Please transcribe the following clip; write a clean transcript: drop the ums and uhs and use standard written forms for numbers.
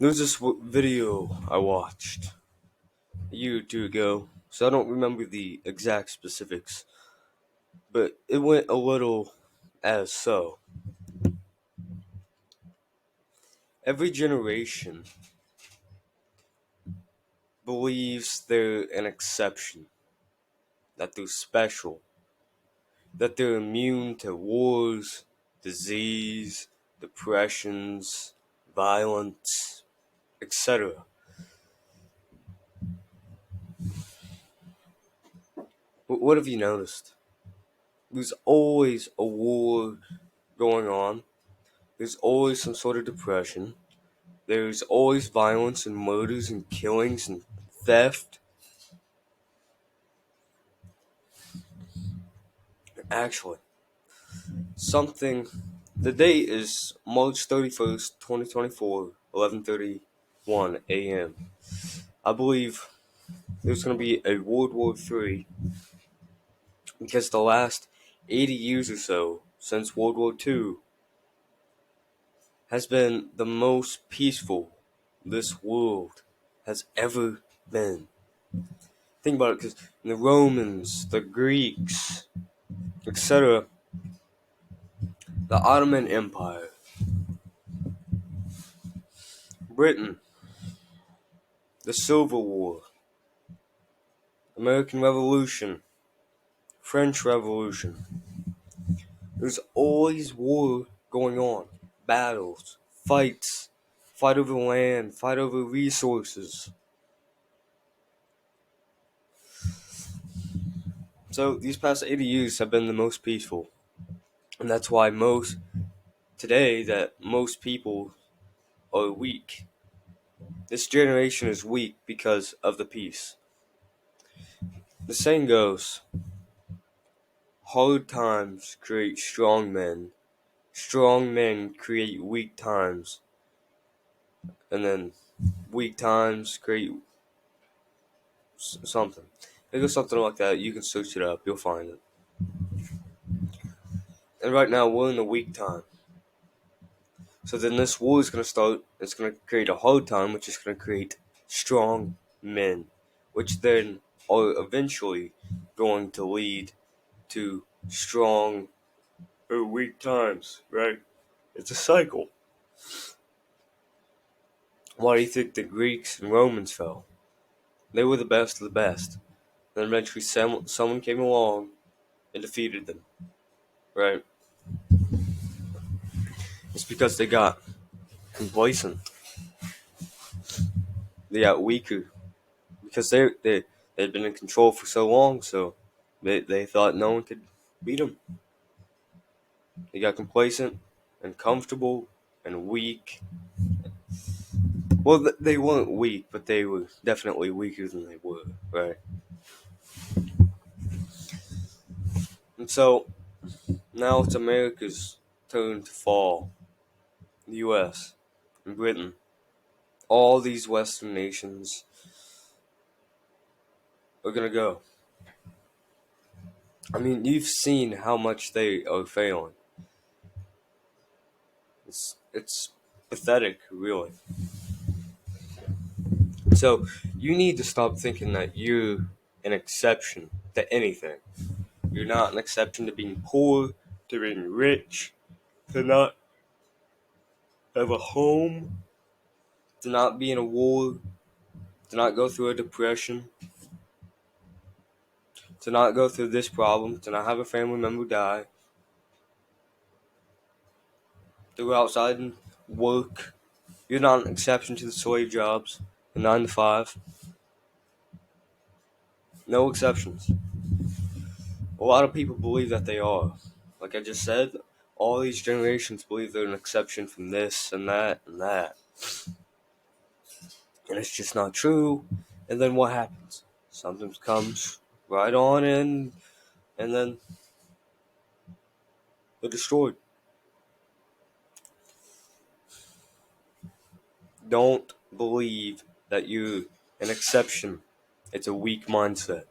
There's this video I watched a year or two ago, so I don't remember the exact specifics, but it went a little as so. Every generation believes they're an exception, that they're special, that they're immune to wars, disease, depressions, violence, etc. What have you noticed? There's always a war going on. There's always some sort of depression. There's always violence and murders and killings and theft. Actually, something. The date is March 31st, 2024, 11:31 a.m. I believe there's going to be a World War III because the last 80 years or so, since World War II, has been the most peaceful this world has ever been. Think about it, because the Romans, the Greeks, etc., the Ottoman Empire, Britain, the Civil War, American Revolution, French Revolution. There's always war going on. Battles, fights, fight over land, fight over resources. So these past 80 years have been the most peaceful. And that's why most people are weak. This generation is weak because of the peace. The saying goes, hard times create strong men create weak times, and then weak times create something. It goes something like that. You can search it up, you'll find it. And right now, we're in a weak time. So then this war is going to start. It's going to create a hard time, which is going to create strong men, which then are eventually going to lead to strong or weak times, right? It's a cycle. Why do you think the Greeks and Romans fell? They were the best of the best. Then eventually someone came along and defeated them, right? It's because they got complacent. They got weaker because they'd been in control for so long, so they thought no one could beat them. They got complacent and comfortable and weak. Well, they weren't weak, but they were definitely weaker than they were, right? And so now it's America's turn to fall. The U.S. and Britain, all these Western nations are gonna go. I mean, you've seen how much they are failing. It's pathetic, really. So you need to stop thinking that you're an exception to anything. You're not an exception to being poor, to being rich, to not have a home, to not be in a war, to not go through a depression, to not go through this problem, to not have a family member die, to go outside and work. You're not an exception to the slave jobs, the 9 to 5. No exceptions. A lot of people believe that they are. Like I just said, all these generations believe they're an exception from this and that and that. And it's just not true. And then what happens? Something comes right on in, and then they're destroyed. Don't believe that you're an exception. It's a weak mindset.